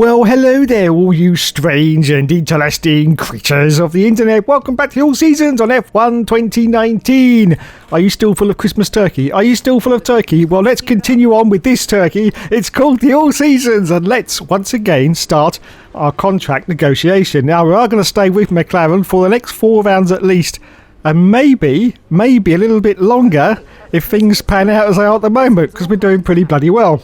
Well, hello there, all you strange and interesting creatures of the internet. Welcome back to All Seasons on F1 2019. Are you still full of Christmas turkey? Are you still full of turkey? Well, let's continue on with this turkey. It's called the All Seasons, and let's once again start our contract negotiation. Now, we are going to stay with McLaren for the next 4 rounds at least, and maybe a little bit longer if things pan out as they are at the moment, because we're doing pretty bloody well.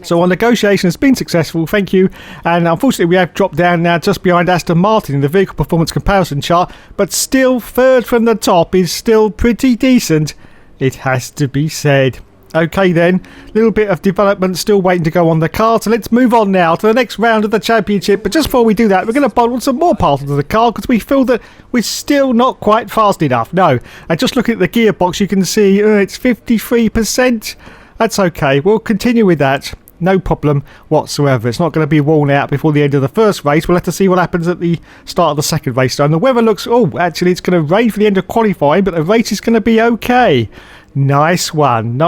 So our negotiation has been successful, thank you, and unfortunately we have dropped down now just behind Aston Martin in the vehicle performance comparison chart, but still third from the top is still pretty decent, it has to be said. Okay then, little bit of development still waiting to go on the car, so let's move on now to the next round of the championship. But just before we do that, we're going to bolt on some more parts into the car because we feel that we're still not quite fast enough. No, and just looking at the gearbox you can see it's 53%. That's okay, we'll continue with that. No problem whatsoever. It's not going to be worn out before the end of the first race. We'll have to see what happens at the start of the second race. And the weather looks... Oh, actually, it's going to rain for the end of qualifying, but the race is going to be okay. Nice one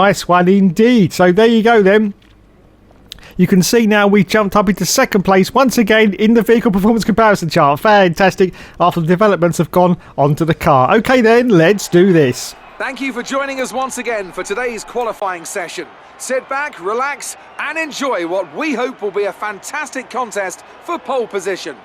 indeed. So there you go then. You can see now we've jumped up into second place once again in the vehicle performance comparison chart. Fantastic. After the developments have gone onto the car. Okay then, let's do this. Thank you for joining us once again for today's qualifying session. Sit back, relax, and enjoy what we hope will be a fantastic contest for pole position.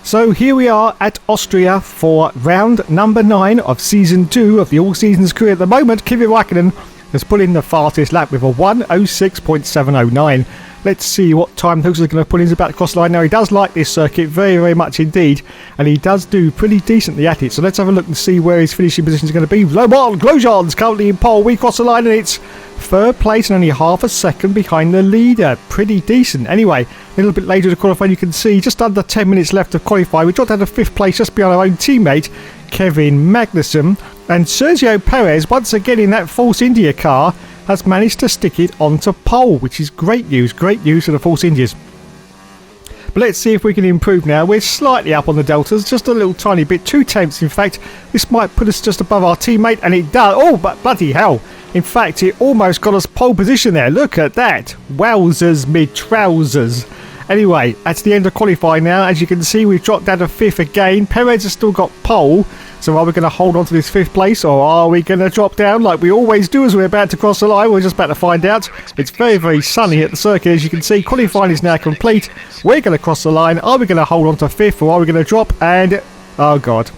So here we are at Austria for round number 9 of season 2 of the All Seasons crew. At the moment, Kimi Räikkönen has put in the fastest lap with a 1:06.709. Let's see what time Hills is going to put in. He's about to cross the line now. He does like this circuit very much indeed, and he does do pretty decently at it. So let's have a look and see where his finishing position is going to be. Le Mans Grosjean's currently in pole. We cross the line and it's third place and only half a second behind the leader. Pretty decent. Anyway, a little bit later to qualify, you can see just under 10 minutes left of qualify. We dropped down to 5th place just behind our own teammate Kevin Magnussen, and Sergio Perez once again in that Force India car has managed to stick it onto pole, which is great news for the Force Indias. But let's see if we can improve now. We're slightly up on the deltas, just a little tiny bit, 2 tenths in fact. This might put us just above our teammate, and it does. Oh, but bloody hell. In fact, it almost got us pole position there. Look at that. Wowzers me trousers. Anyway, that's the end of qualifying now. As you can see, we've dropped down to 5th again. Perez has still got pole. So are we going to hold on to this 5th place, or are we going to drop down like we always do as we're about to cross the line? We're just about to find out. It's very sunny at the circuit, as you can see. Qualifying is now complete. We're going to cross the line. Are we going to hold on to 5th, or are we going to drop? And, oh God.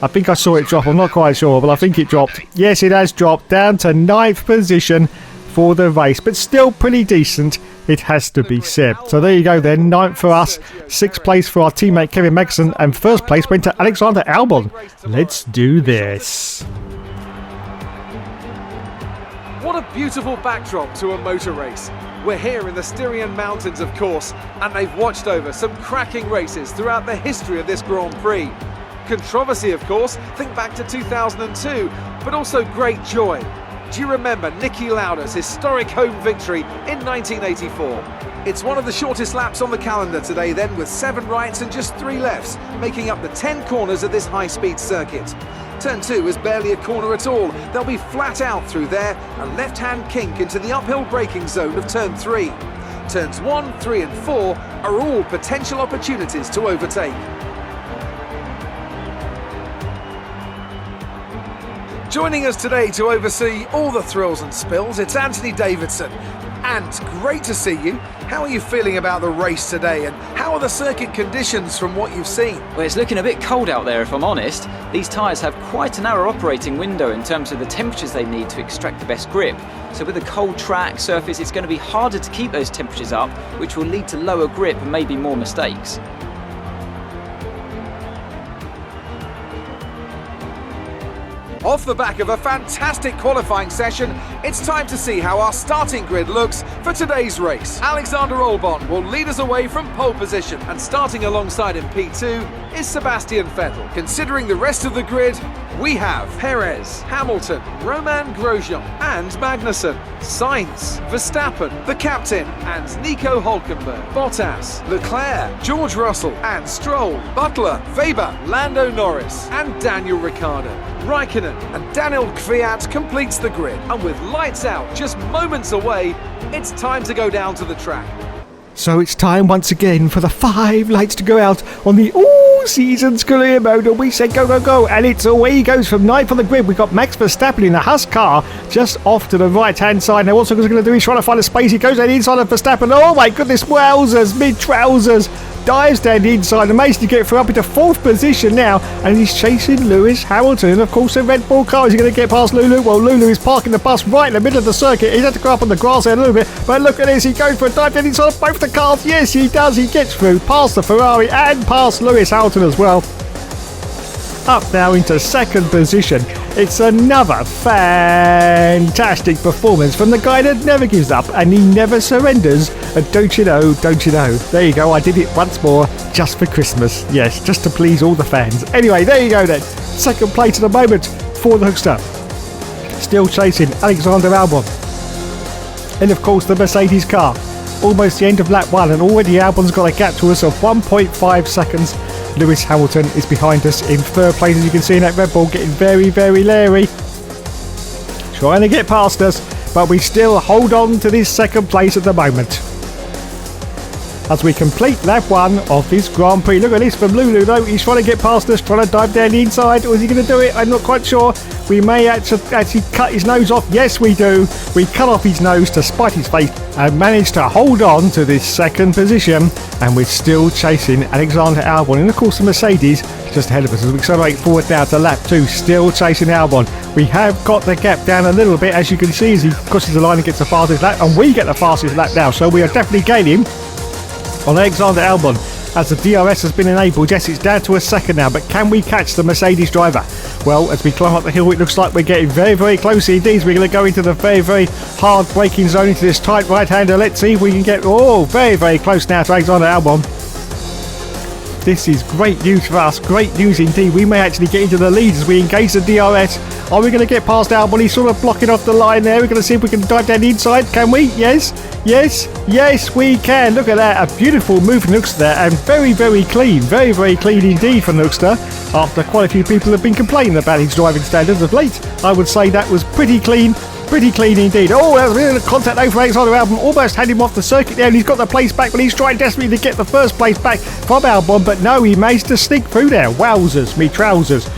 I think I saw it drop. I'm not quite sure, but I think it dropped. Yes, it has dropped down to 9th position for the race, but still pretty decent, it has to be said. So there you go then, 9th for us, 6th place for our teammate Kevin Magnussen, and 1st place went to Alexander Albon. Let's do this. What a beautiful backdrop to a motor race. We're here in the Styrian Mountains, of course, and they've watched over some cracking races throughout the history of this Grand Prix. Controversy, of course, think back to 2002, but also great joy. Do you remember Niki Lauda's historic home victory in 1984? It's one of the shortest laps on the calendar today then, with 7 rights and just 3 lefts, making up the 10 corners of this high-speed circuit. Turn 2 is barely a corner at all. They'll be flat out through there, a left-hand kink into the uphill braking zone of Turn 3. Turns 1, 3 and 4 are all potential opportunities to overtake. Joining us today to oversee all the thrills and spills, it's Anthony Davidson. And great to see you. How are you feeling about the race today, and how are the circuit conditions from what you've seen? Well, it's looking a bit cold out there, if I'm honest. These tyres have quite a narrow operating window in terms of the temperatures they need to extract the best grip. So with a cold track surface, it's going to be harder to keep those temperatures up, which will lead to lower grip and maybe more mistakes. Off the back of a fantastic qualifying session, it's time to see how our starting grid looks for today's race. Alexander Albon will lead us away from pole position, and starting alongside in P2 is Sebastian Vettel. Considering the rest of the grid, we have Perez, Hamilton, Romain Grosjean and Magnussen, Sainz, Verstappen, the captain, and Nico Hülkenberg, Bottas, Leclerc, George Russell and Stroll, Butler, Weber, Lando Norris and Daniel Ricciardo. Raikkonen and Daniel Kvyat completes the grid, and with lights out just moments away, it's time to go down to the track. So it's time once again for the 5 lights to go out on the all-seasons career mode, and we say go, go, go, and it's away he goes from 9th on the grid. We've got Max Verstappen in the Haas car just off to the right-hand side. Now what's he going to do? He's trying to find a space. He goes down the inside of Verstappen. Oh my goodness, wowzers, mid-trousers. Dives down the inside and managed to get through up into 4th position now, and he's chasing Lewis Hamilton. And of course the Red Bull car, is he going to get past Lulu? Well, Lulu is parking the bus right in the middle of the circuit. He's had to go up on the grass there a little bit, but look at this, he goes for a dive down inside of both the cars. Yes, he does, he gets through past the Ferrari and past Lewis Hamilton as well. Up now into 2nd position. It's another fantastic performance from the guy that never gives up and he never surrenders. And don't you know, there you go, I did it once more just for Christmas. Yes, just to please all the fans. Anyway, there you go then. 2nd place at the moment for the Hookster. Still chasing Alexander Albon. And of course the Mercedes car. Almost the end of lap 1 and already Albon's got a gap to us of 1.5 seconds. Lewis Hamilton is behind us in 3rd place, as you can see in that Red Bull, getting very, very leery. Trying to get past us, but we still hold on to this 2nd place at the moment. As we complete lap 1 of this Grand Prix. Look at this from Lulu though, he's trying to get past us, trying to dive down the inside. Or is he going to do it? I'm not quite sure. We may actually cut his nose off. Yes, we do. We cut off his nose to spite his face and managed to hold on to this 2nd position. And we're still chasing Alexander Albon. And of course the Mercedes just ahead of us as we accelerate forward now to lap 2. Still chasing Albon. We have got the gap down a little bit, as you can see, as he crosses the line and gets the fastest lap. And we get the fastest lap now. So we are definitely gaining on Alexander Albon as the DRS has been enabled. Yes, it's down to a 2nd now, but can we catch the Mercedes driver? Well, as we climb up the hill, it looks like we're getting very, very close indeed. We're going to go into the very, very hard braking zone, into this tight right-hander. Let's see if we can get very, very close now to Alexander Albon. This is great news for us, great news indeed. We may actually get into the lead as we engage the DRS. Are we going to get past Albon? He's sort of blocking off the line there. We're going to see if we can dive down the inside. Can we? Yes, we can. Look at that, a beautiful move from Nookster there, and very, very clean indeed for Nookster. After quite a few people have been complaining about his driving standards of late, I would say that was pretty clean indeed. Oh, there's a bit of contact over Alexander Albon, almost had him off the circuit there, and he's got the place back, but he's trying desperately to get the 1st place back from Albon, but no, he managed to sneak through there. Wowzers, me trousers.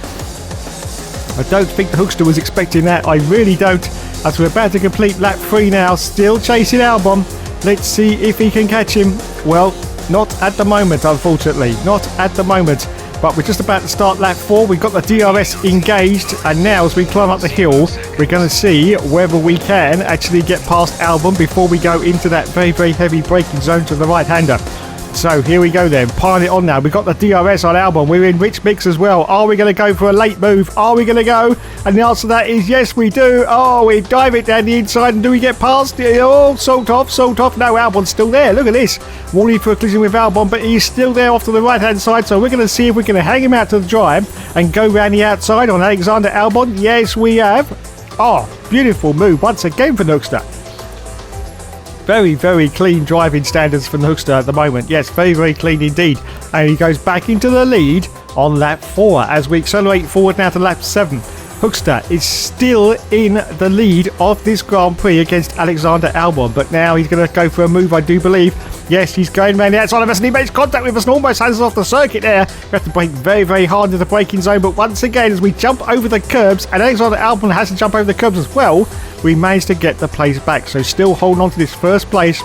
I don't think the Hookster was expecting that, I really don't, as we're about to complete lap 3 now, still chasing Albon. Let's see if he can catch him. Well, not at the moment, unfortunately, not at the moment. But we're just about to start lap 4. We've got the DRS engaged, and now as we climb up the hill, we're going to see whether we can actually get past Albon before we go into that very, very heavy braking zone to the right-hander. So here we go then, piling it on now. We've got the DRS on Albon. We're in rich mix as well. Are we going to go for a late move? Are we going to go? And the answer to that is yes, we do. Oh, we dive it down the inside, and do we get past? Oh, salt off. No, Albon's still there. Look at this. Warning for a collision with Albon, but he's still there off to the right-hand side. So we're going to see if we can hang him out to the drive and go round the outside on Alexander Albon. Yes, we have. Oh, beautiful move once again for Nookster. Very, very clean driving standards for the Hookster at the moment. Yes, very, very clean indeed. And he goes back into the lead on lap 4 as we accelerate forward now to lap 7. Hookster is still in the lead of this Grand Prix against Alexander Albon, but now he's going to go for a move, I do believe. Yes, he's going around the outside of us and he makes contact with us and almost hands us off the circuit there. We have to brake very, very hard into the braking zone, but once again, as we jump over the curbs, and Alexander Albon has to jump over the curbs as well, we managed to get the place back. So still holding on to this 1st place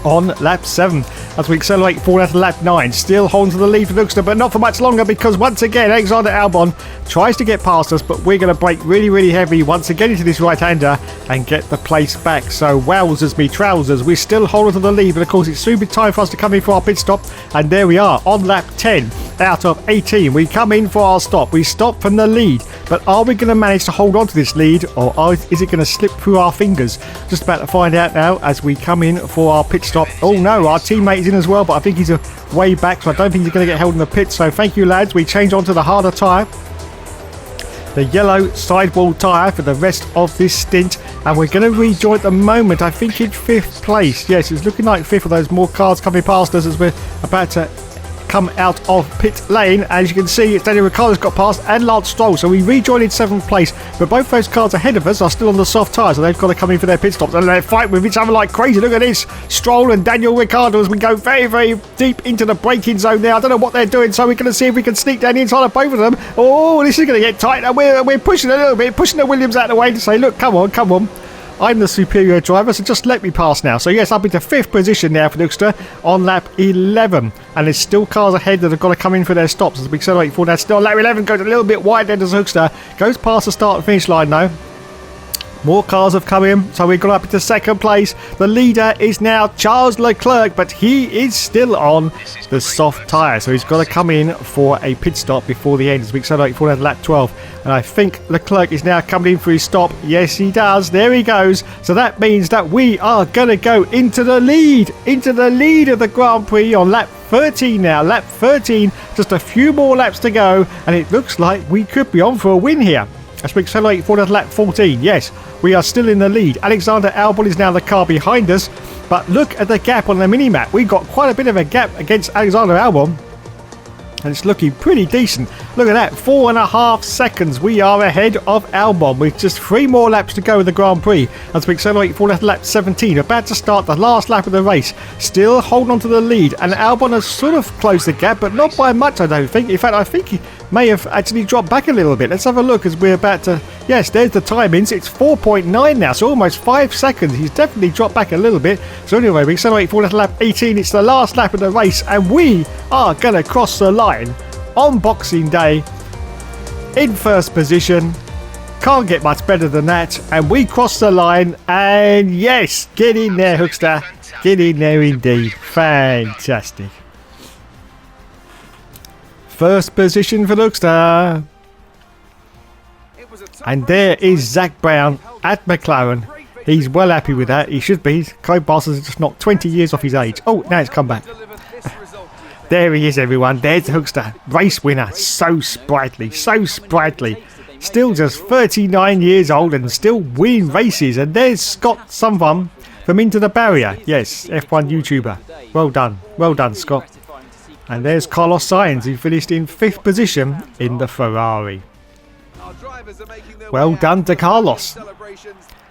on lap 7 as we accelerate forward out to lap 9. Still holding to the lead for Nookster, but not for much longer, because once again Alexander Albon tries to get past us, but we're going to brake really, really heavy once again into this right-hander and get the place back. So wowzers me trousers, we're still holding to the lead, but of course it's soon time for us to come in for our pit stop, and there we are on lap 10 out of 18. We come in for our stop. We stop from the lead, but are we going to manage to hold on to this lead, or is it going to slip through our fingers? Just about to find out now as we come in for our pit stop. Oh no, our teammate is in as well, but I think he's way back, so I don't think he's going to get held in the pit. So thank you, lads. We change on to the harder tyre, the yellow sidewall tyre, for the rest of this stint, and we're going to rejoin at the moment, I think, in 5th place. Yes, it's looking like 5th, of those more cars coming past us as we're about to come out of pit lane. As you can see, it's Daniel Ricciardo's got past and Lance Stroll. So we rejoined in 7th place. But both those cars ahead of us are still on the soft tyres. So they've got to come in for their pit stops. And they're fighting with each other like crazy. Look at this. Stroll and Daniel Ricciardo as we go very, very deep into the braking zone there. I don't know what they're doing. So we're going to see if we can sneak down the inside of both of them. Oh, this is going to get tight. And we're pushing a little bit. Pushing the Williams out of the way to say, look, come on, come on. I'm the superior driver, so just let me pass now. So yes, up into 5th position now for Hoekstra on lap 11. And there's still cars ahead that have got to come in for their stops as we accelerate forward. Now still lap 11 goes a little bit wide there as Hoekstra. Goes past the start and finish line though. More cars have come in, so we've got up into 2nd place. The leader is now Charles Leclerc, but he is still on the soft tyre. So he's got to come in for a pit stop before the end as we accelerate forward at lap 12. And I think Leclerc is now coming in for his stop. Yes, he does. There he goes. So that means that we are going to go into the lead of the Grand Prix on lap 13 now. Lap 13, just a few more laps to go. And it looks like we could be on for a win here. As we accelerate forward at lap 14, yes, we are still in the lead. Alexander Albon is now the car behind us, but look at the gap on the mini-map. We've got quite a bit of a gap against Alexander Albon, and it's looking pretty decent. Look at that, 4.5 seconds. We are ahead of Albon with just 3 more laps to go in the Grand Prix as we accelerate forward at lap 17. About to start the last lap of the race. Still holding on to the lead, and Albon has sort of closed the gap, but not by much, I don't think. In fact, I think he may have actually dropped back a little bit. Let's have a look as we're about to... Yes, there's the timings. It's 4.9 now, so almost 5 seconds. He's definitely dropped back a little bit. So anyway, we accelerate forward at lap 18. It's the last lap of the race, and we are going to cross the line on Boxing Day in 1st position. Can't get much better than that. And we cross the line, and yes, get in there, Hoekstra. Get in there indeed. Fantastic. 1st position for Hoekstra. And there is Zach Brown at McLaren. He's well happy with that. He should be. Cole Bastard has just knocked 20 years off his age. Oh, now it's come back. There he is, everyone. There's Hoekstra. Race winner. So sprightly. So sprightly. Still just 39 years old and still winning races. And there's Scott Sunfun from Into the Barrier. Yes, F1 YouTuber. Well done. Well done, Scott. And there's Carlos Sainz, who finished in 5th position in the Ferrari. Well done to Carlos.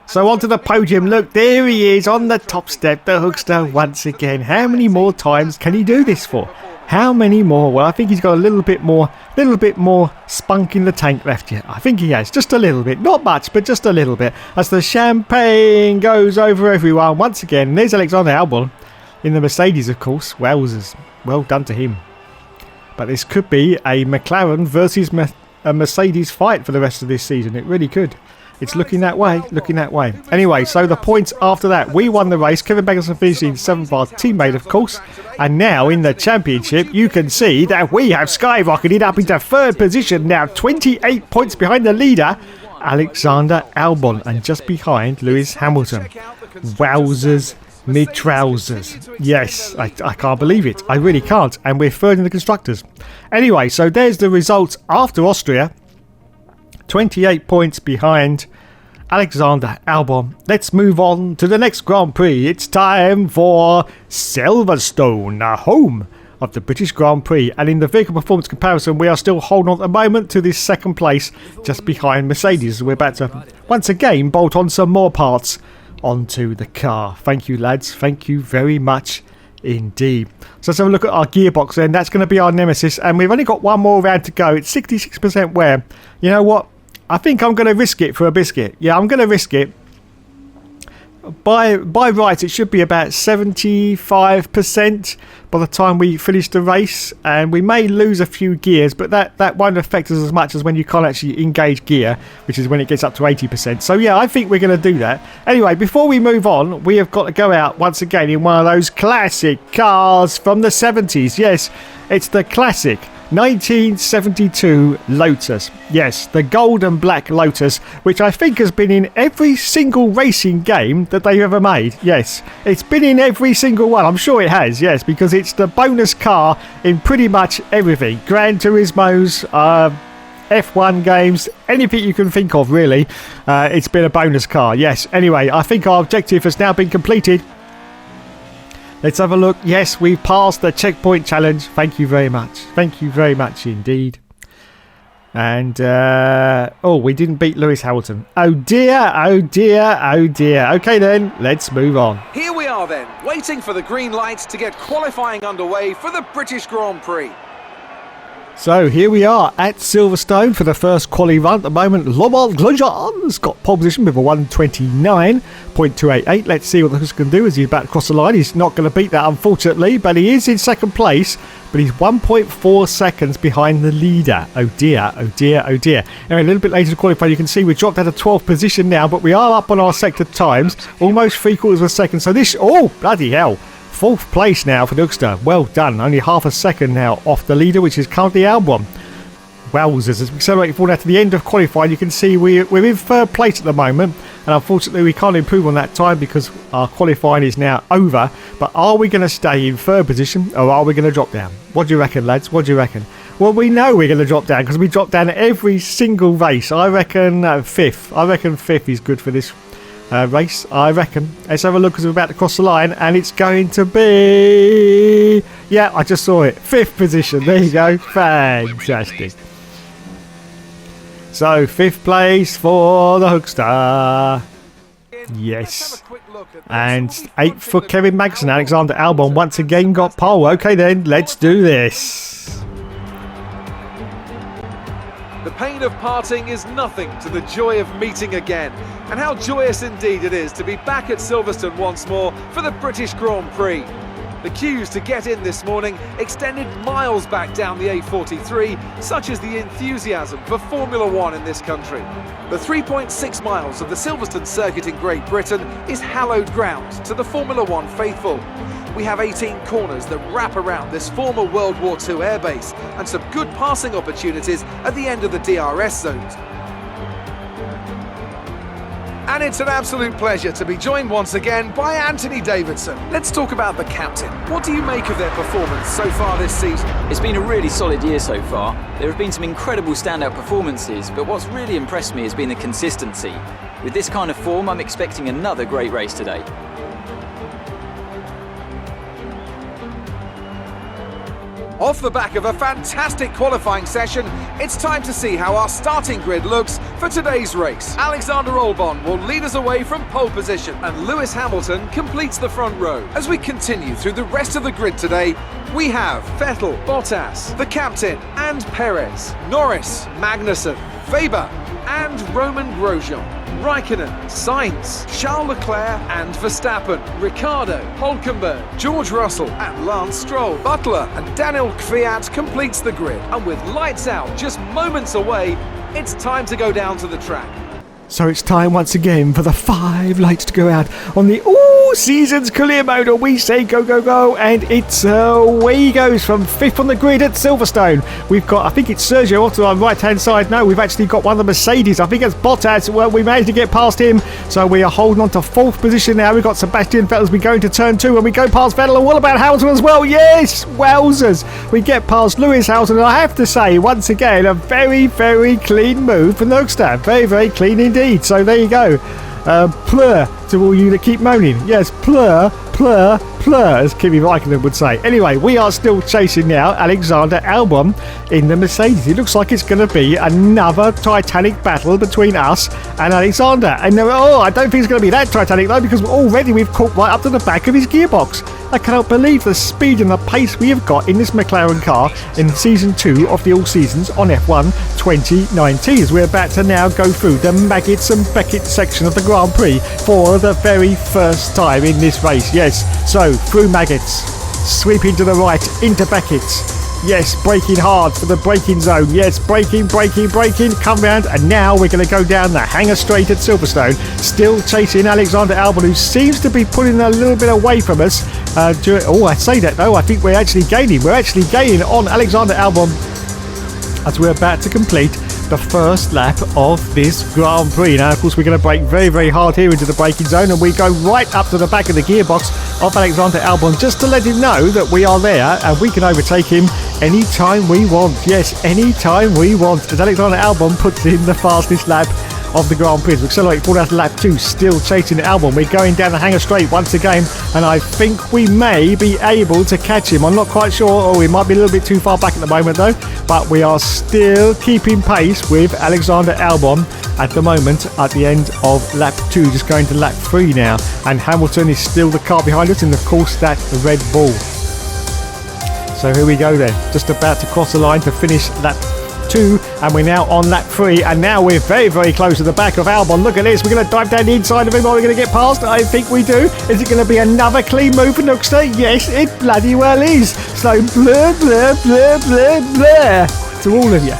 So onto the podium. Look, there he is on the top step, the Hoekstra once again. How many more times can he do this for? How many more? Well, I think he's got a little bit more spunk in the tank left yet. I think he has, just a little bit. Not much, but just a little bit. As the champagne goes over everyone once again. There's Alexander Albon in the Mercedes, of course. Wowzers. Well done to him. But this could be a McLaren versus a Mercedes fight for the rest of this season. It really could. It's looking that way, looking that way. Anyway, so the points after that. We won the race. Kevin Magnussen finished in 7th, our teammate, of course. And now in the championship, you can see that we have skyrocketed up into 3rd position now. 28 points behind the leader, Alexander Albon. And just behind Lewis Hamilton. Wowzers. Mid-trousers. Yes, I can't believe it. I really can't. And we're 3rd in the constructors. Anyway, so there's the results after Austria. 28 points behind Alexander Albon. Let's move on to the next Grand Prix. It's time for Silverstone, home of the British Grand Prix. And in the vehicle performance comparison, we are still holding on at the moment to this 2nd place, just behind Mercedes. We're about to once again bolt on some more parts onto the car. Thank you, lads. Thank you very much indeed. So let's have a look at our gearbox then. That's going to be our nemesis, and we've only got one more round to go. It's 66% wear. You know what? I think I'm going to risk it for a biscuit. Yeah, I'm going to risk it. By rights, it should be about 75% by the time we finish the race, and we may lose a few gears, but that won't affect us as much as when you can't actually engage gear, which is when it gets up to 80%. So yeah, I think we're going to do that. Anyway, before we move on, we have got to go out once again in one of those classic cars from the 70s. Yes, it's the classic 1972 Lotus. Yes, the gold and black Lotus, which I think has been in every single racing game that they've ever made. Yes, it's been in every single one. I'm sure it has, yes, because it's the bonus car in pretty much everything. Gran Turismo's, F1 games, anything you can think of, really. It's been a bonus car, yes. Anyway, I think our objective has now been completed. Let's have a look. Yes, we've passed the checkpoint challenge. Thank you very much. Thank you very much indeed. And, we didn't beat Lewis Hamilton. Oh dear, oh dear, oh dear. Okay then, let's move on. Here we are then, waiting for the green light to get qualifying underway for the British Grand Prix. So here we are at Silverstone for the first quali run at the moment. Lamont Grosjean's got pole position with a 129.288. Let's see what the can do as he's about to cross the line. He's not going to beat that, unfortunately, but he is in second place. But he's 1.4 seconds behind the leader. Oh dear, oh dear, oh dear. Anyway, a little bit later to qualify, you can see we've dropped out of 12th position now, but we are up on our sector times, almost 3/4 of a second. So this, oh bloody hell. 4th place now for Nuxter. Well done. Only half a second now off the leader, which is currently Albon. Wowzers. As we accelerate forward now to the end of qualifying, you can see we're in 3rd place at the moment. And unfortunately, we can't improve on that time because our qualifying is now over. But are we going to stay in 3rd position or are we going to drop down? What do you reckon, lads? What do you reckon? Well, we know we're going to drop down because we drop down every single race. I reckon 5th. I reckon 5th is good for this race, I reckon. Let's have a look as we're about to cross the line, and it's going to be... Yeah, I just saw it. 5th position. There you go. Fantastic. So, 5th place for the Hookster. Yes. And 8th for Kevin Magnussen. Alexander Albon once again got pole. Okay then, let's do this. The pain of parting is nothing to the joy of meeting again. And how joyous indeed it is to be back at Silverstone once more for the British Grand Prix. The queues to get in this morning extended miles back down the A43, such as the enthusiasm for Formula One in this country. The 3.6 miles of the Silverstone circuit in Great Britain is hallowed ground to the Formula One faithful. We have 18 corners that wrap around this former World War II airbase and some good passing opportunities at the end of the DRS zones. And it's an absolute pleasure to be joined once again by Anthony Davidson. Let's talk about the captain. What do you make of their performance so far this season? It's been a really solid year so far. There have been some incredible standout performances, but what's really impressed me has been the consistency. With this kind of form, I'm expecting another great race today. Off the back of a fantastic qualifying session, it's time to see how our starting grid looks for today's race. Alexander Albon will lead us away from pole position and Lewis Hamilton completes the front row. As we continue through the rest of the grid today, we have Vettel, Bottas, the captain, and Perez, Norris, Magnussen, Weber, and Roman Grosjean. Raikkonen, Sainz, Charles Leclerc and Verstappen, Ricciardo, Hülkenberg, George Russell and Lance Stroll. Butler and Daniel Kvyat completes the grid, and with lights out just moments away, it's time to go down to the track. So it's time once again for the 5 lights to go out on the season's clear mode, or we say go, go, go, and it's away he goes from 5th on the grid at Silverstone. We've got, I think it's Sergio off to our right hand side. No, we've actually got one of the Mercedes. I think it's Bottas. Well, we managed to get past him, so we are holding on to 4th position now. We've got Sebastian Vettel as we go into turn 2, and we go past Vettel. And what about Hamilton as well? Yes, wowzers, we get past Lewis Hamilton, and I have to say once again a very, very clean move from Nuxter. Very, very clean indeed. So there you go. Plur to all you that keep moaning. Yes, plur, plur, plur, as Kimi Raikkonen would say. Anyway, we are still chasing now Alexander Albon in the Mercedes. It looks like it's going to be another titanic battle between us and Alexander. And I don't think it's going to be that titanic though, because already we've caught right up to the back of his gearbox. I cannot believe the speed and the pace we have got in this McLaren car in Season 2 of the All Seasons on F1 2019, as we're about to now go through the Maggots and Beckett section of the Grand Prix for the very first time in this race. Yes, so through Maggots, sweeping to the right into Beckett's. Yes, braking hard for the braking zone. Yes, braking, come round, and now we're going to go down the hanger straight at Silverstone, still chasing Alexander Albon, who seems to be pulling a little bit away from us. I say that though, I think we're actually gaining. We're actually gaining on Alexander Albon as we're about to complete the first lap of this Grand Prix. Now, of course, we're going to brake very, very hard here into the braking zone, and we go right up to the back of the gearbox of Alexander Albon just to let him know that we are there and we can overtake him anytime we want. Yes, anytime we want, as Alexander Albon puts in the fastest lap of the Grand Prix. We accelerate forward out to lap 2, still chasing Albon. We're going down the hanger straight once again, and I think we may be able to catch him. I'm not quite sure, or we might be a little bit too far back at the moment though, but we are still keeping pace with Alexander Albon at the moment at the end of lap 2, just going to lap 3 now, and Hamilton is still the car behind us, and of course that's the Red Bull. So here we go then, just about to cross the line to finish lap 2, and we're now on lap 3, and now we're very, very close to the back of Albon. Look at this, we're going to dive down the inside of him. Are we going to get past? I think we do. Is it going to be another clean move for Nookster? Yes, it bloody well is. So blur, blur, blur, blur, blur to all of you.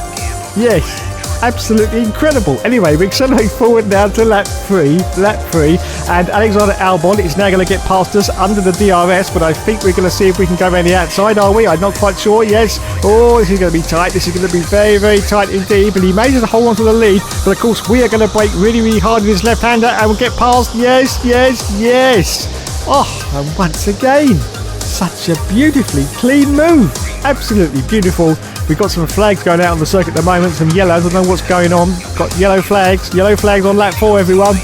Yes. Absolutely incredible. Anyway, we accelerate forward now to lap 3, and Alexander Albon is now going to get past us under the DRS, but I think we're going to see if we can go around the outside, are we? I'm not quite sure. Yes. Oh, this is going to be tight. This is going to be very, very tight indeed, but he manages to hold on to the lead, but of course we are going to brake really, really hard with his left-hander, and we'll get past. Yes, yes, yes. Oh, and once again, such a beautifully clean move. Absolutely beautiful. We've got some flags going out on the circuit at the moment, some yellows. I don't know what's going on. Got yellow flags on lap 4, everyone.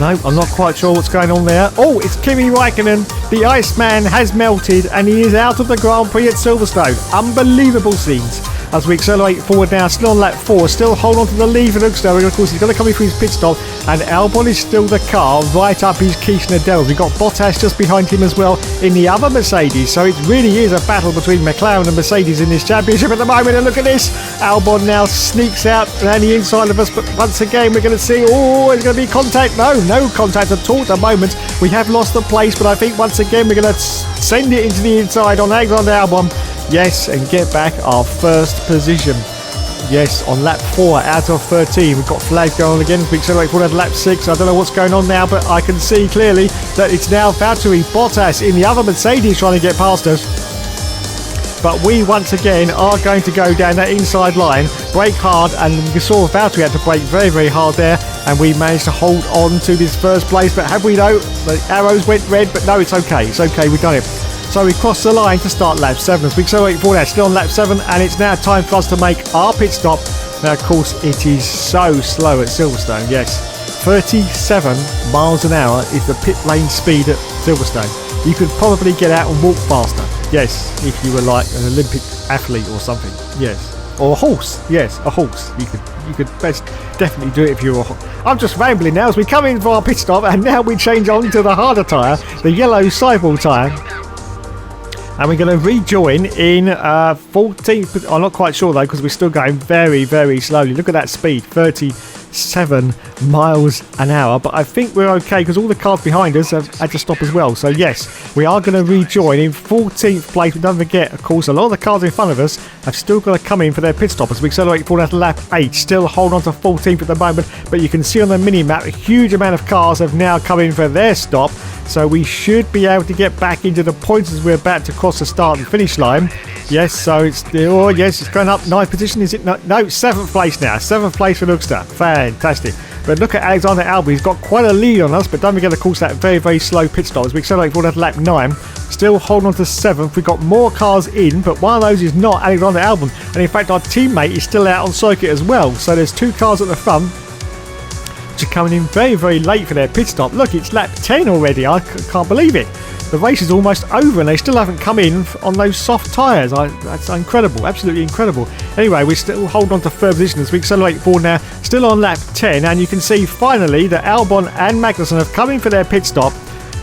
No, I'm not quite sure what's going on there. Oh, it's Kimi Raikkonen. The Iceman has melted and he is out of the Grand Prix at Silverstone. Unbelievable scenes. As we accelerate forward now, still on lap 4, still hold on to the lead for Nookster. Of course, he's going to come in for his pit stop, and Albon is still the car right up his Kirchner Dells. We've got Bottas just behind him as well in the other Mercedes, so it really is a battle between McLaren and Mercedes in this championship at the moment. And look at this, Albon now sneaks out around the inside of us, but once again we're going to see, oh, it's going to be contact. No contact at all at the moment. We have lost the place, but I think once again we're going to send it into the inside on Alexander Albon. Yes, and get back our first position. Yes, on lap 4 out of 13. We've got flags going on again as we accelerate forward to lap 6. I don't know what's going on now, but I can see clearly that it's now Valtteri Bottas in the other Mercedes trying to get past us. But we once again are going to go down that inside line, brake hard, and we saw Valtteri had to brake very, very hard there, and we managed to hold on to this first place. But have we though? The arrows went red, but no, it's okay. It's okay, we've done it. So we crossed the line to start lap 7. As we accelerate forward now, still on lap 7, and it's now time for us to make our pit stop. Now, of course, it is so slow at Silverstone, yes. 37 miles an hour is the pit lane speed at Silverstone. You could probably get out and walk faster, yes, if you were like an Olympic athlete or something, yes. Or a horse, yes, a horse. You could best definitely do it if you were a horse. I'm just rambling now as we come in for our pit stop, and now we change on to the harder tyre, the yellow sidewall tyre. And we're going to rejoin in 14th. I'm not quite sure though, because we're still going very, very slowly. Look at that speed, 37 miles an hour. But I think we're okay because all the cars behind us have had to stop as well. So yes, we are going to rejoin in 14th place. But don't forget, of course, a lot of the cars in front of us have still got to come in for their pit stop as we accelerate forward to lap 8. Still hold on to 14th at the moment. But you can see on the mini-map, a huge amount of cars have now come in for their stop. So we should be able to get back into the points as we're about to cross the start and finish line. Yes, so it's it's going up 9th position. Is it? No, 7th place now. 7th place for Nookster. Fantastic. But look at Alexander Albon. He's got quite a lead on us, but don't forget, of course, that very, very slow pit stop as we accelerate forward to lap 9. Still holding on to 7th. We've got more cars in, but one of those is not Alexander Albon. And in fact, our teammate is still out on circuit as well. So there's 2 cars at the front, are coming in very, very late for their pit stop. Look, it's lap 10 already. I can't believe it. The race is almost over and they still haven't come in on those soft tyres. That's incredible, absolutely incredible. Anyway, we still hold on to third position as we accelerate forward now, still on lap 10, and you can see finally that Albon and Magnussen have come in for their pit stop.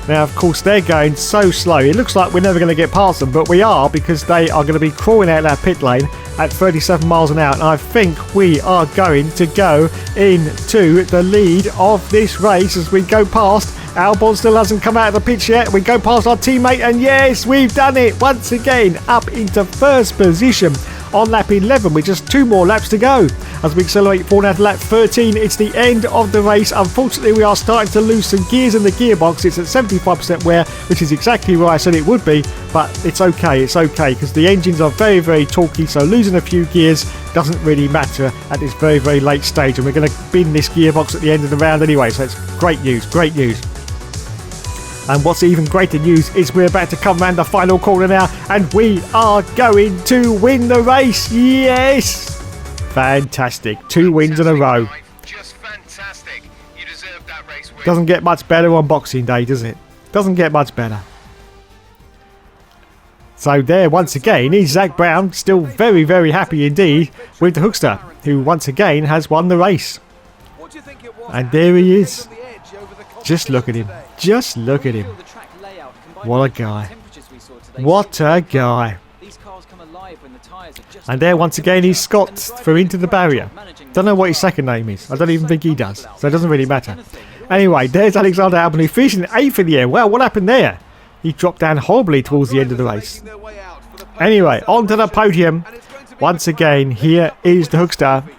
Now, of course, they're going so slow. It looks like we're never going to get past them, but we are, because they are going to be crawling out that pit lane at 37 miles an hour. And I think we are going to go into the lead of this race as we go past. Albon still hasn't come out of the pitch yet. We go past our teammate, and yes, we've done it once again, up into first position on lap 11 with just 2 more laps to go. As we accelerate forward now to lap 13, it's the end of the race. Unfortunately, we are starting to lose some gears in the gearbox. It's at 75% wear, which is exactly where I said it would be, but it's okay, because the engines are very, very torquey, so losing a few gears doesn't really matter at this very, very late stage, and we're going to bin this gearbox at the end of the round anyway, so it's great news, great news. And what's even greater news is we're about to come round the final corner now, and we are going to win the race. Yes! Fantastic. 2 wins in a row. Doesn't get much better on Boxing Day, does it? Doesn't get much better. So there, once again, is Zach Brown, still very, very happy indeed with the Hookster, who once again has won the race. And there he is. Just look at him. Just look at him. What a guy. What a guy. And there, once again, he's Scott through into the barrier. Don't know what his second name is. I don't even think he does. So it doesn't really matter. Anyway, there's Alexander Albon, who finished in 8th in the air. Well, what happened there? He dropped down horribly towards the end of the race. Anyway, on to the podium. Once again, here is the Hookster.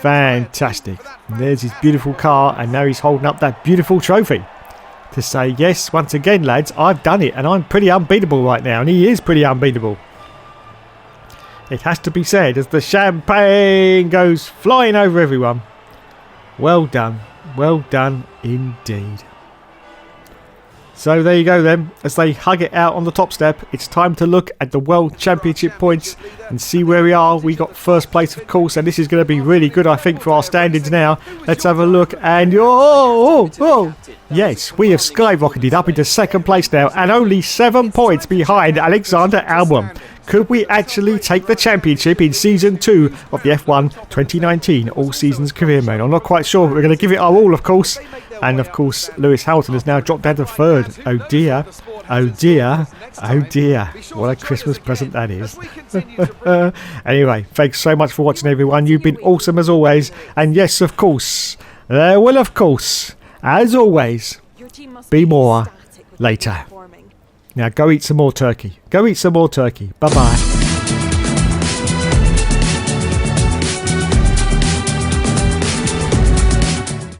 Fantastic. And there's his beautiful car, and now he's holding up that beautiful trophy to say, yes, once again, lads, I've done it, and I'm pretty unbeatable right now, and he is pretty unbeatable. It has to be said as the champagne goes flying over everyone. Well done. Well done indeed. So there you go then, as they hug it out on the top step. It's time to look at the World Championship points and see where we are. We got first place, of course, and this is going to be really good, I think, for our standings now. Let's have a look, and yes, we have skyrocketed up into second place now, and only 7 points behind Alexander Albon. Could we actually take the championship in Season 2 of the F1 2019 All Seasons Career Mode? I'm not quite sure, but we're going to give it our all, of course. And, of course, Lewis Hamilton has now dropped down to 3rd. Oh, dear. Oh, dear. Oh, dear. What a Christmas present that is. Anyway, thanks so much for watching, everyone. You've been awesome as always. And, yes, of course, there will, of course, as always, be more later. Now go eat some more turkey. Go eat some more turkey. Bye-bye.